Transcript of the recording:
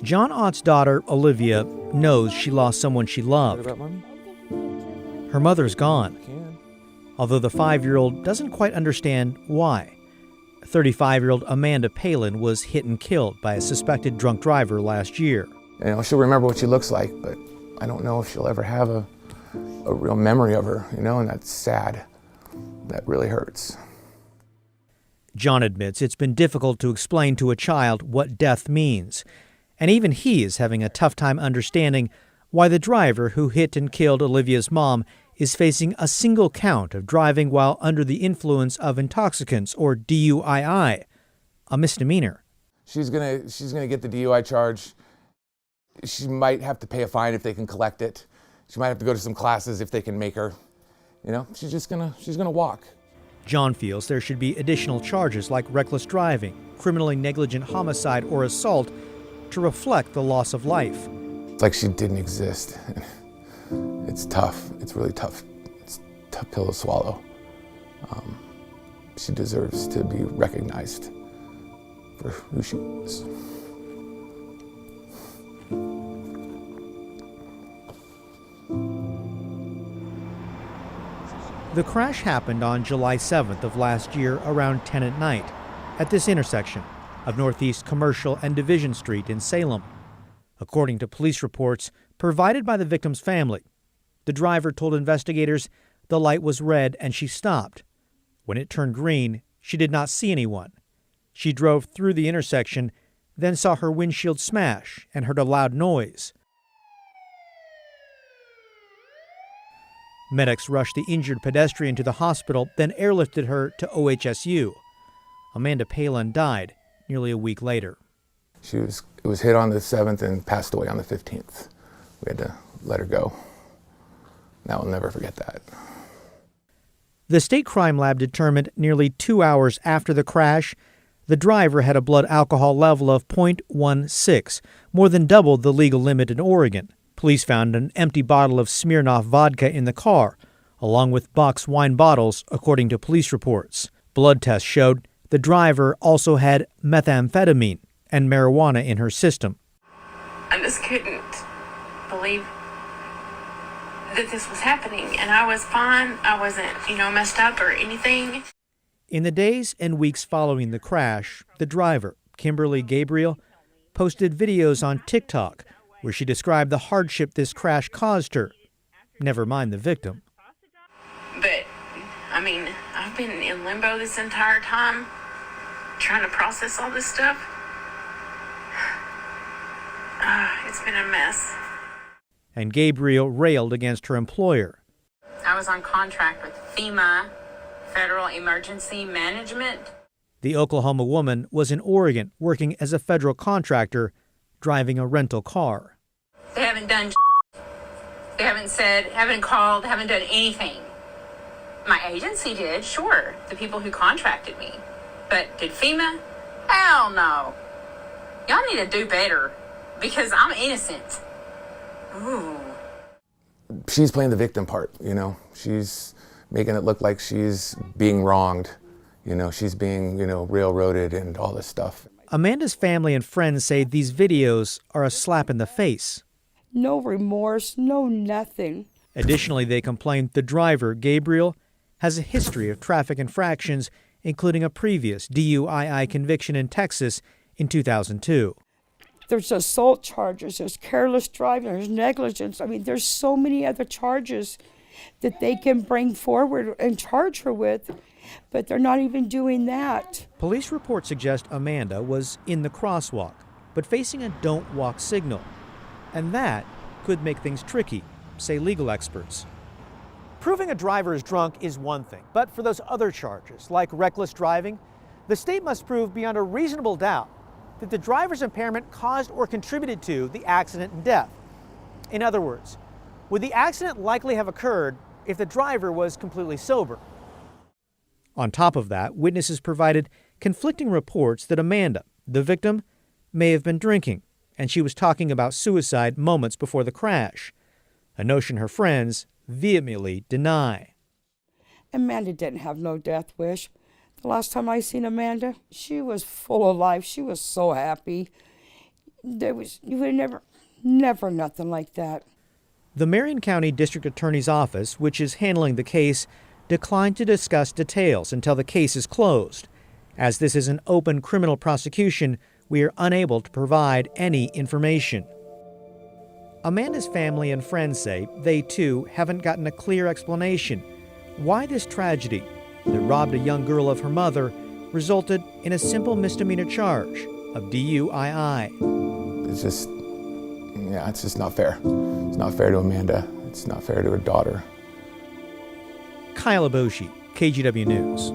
John Ott's daughter, Olivia, knows she lost someone she loved. Her mother's gone, although the 5-year-old doesn't quite understand why. 35-year-old Amanda Palin was hit and killed by a suspected drunk driver last year. She'll remember what she looks like, but I don't know if she'll ever have a real memory of her, and that's sad. That really hurts. John admits it's been difficult to explain to a child what death means, and even he is having a tough time understanding why the driver who hit and killed Olivia's mom is facing a single count of driving while under the influence of intoxicants, or DUII, a misdemeanor. She's gonna get the DUI charge. She might have to pay a fine if they can collect it. She might have to go to some classes if they can make her. She's gonna walk. John feels there should be additional charges like reckless driving, criminally negligent homicide, or assault to reflect the loss of life. It's like she didn't exist. It's tough. It's really tough. It's a tough pill to swallow. She deserves to be recognized for who she is. The crash happened on July 7th of last year around 10 at night at this intersection of Northeast Commercial and Division Street in Salem. According to police reports provided by the victim's family, the driver told investigators the light was red and she stopped. When it turned green, she did not see anyone. She drove through the intersection, then saw her windshield smash and heard a loud noise. Medics rushed the injured pedestrian to the hospital, then airlifted her to OHSU. Amanda Palin died nearly a week later. It was hit on the 7th and passed away on the 15th. We had to let her go. Now I'll never forget that. The state crime lab determined nearly 2 hours after the crash, the driver had a blood alcohol level of 0.16, more than double the legal limit in Oregon. Police found an empty bottle of Smirnoff vodka in the car, along with boxed wine bottles, according to police reports. Blood tests showed the driver also had methamphetamine and marijuana in her system. I just couldn't believe that this was happening, and I was fine. I wasn't, messed up or anything. In the days and weeks following the crash, the driver, Kimberly Gabriel, posted videos on TikTok where she described the hardship this crash caused her, never mind the victim. But, I've been in limbo this entire time, trying to process all this stuff. It's been a mess. And Gabriel railed against her employer. I was on contract with FEMA, Federal Emergency Management. The Oklahoma woman was in Oregon working as a federal contractor, driving a rental car. They haven't done They haven't said, haven't called, haven't done anything. My agency did, sure, the people who contracted me. But did FEMA? Hell no. Y'all need to do better, because I'm innocent. Ooh. She's playing the victim part, She's making it look like she's being wronged. She's being, railroaded and all this stuff. Amanda's family and friends say these videos are a slap in the face. No remorse, no nothing. Additionally, they complained the driver, Gabriel, has a history of traffic infractions, including a previous DUII conviction in Texas in 2002. There's assault charges, there's careless driving, there's negligence. There's so many other charges that they can bring forward and charge her with, but they're not even doing that. Police reports suggest Amanda was in the crosswalk, but facing a don't walk signal. And that could make things tricky, say legal experts. Proving a driver is drunk is one thing, but for those other charges, like reckless driving, the state must prove beyond a reasonable doubt that the driver's impairment caused or contributed to the accident and death. In other words, would the accident likely have occurred if the driver was completely sober? On top of that, witnesses provided conflicting reports that Amanda, the victim, may have been drinking, and she was talking about suicide moments before the crash, a notion her friends vehemently deny. Amanda didn't have no death wish. The last time I seen Amanda, she was full of life. She was so happy. You would never nothing like that. The Marion County District Attorney's Office, which is handling the case, declined to discuss details until the case is closed. As this is an open criminal prosecution, we are unable to provide any information. Amanda's family and friends say they, too, haven't gotten a clear explanation why this tragedy that robbed a young girl of her mother resulted in a simple misdemeanor charge of DUII. It's just not fair. It's not fair to Amanda. It's not fair to her daughter. Kyle Aboshi, KGW News.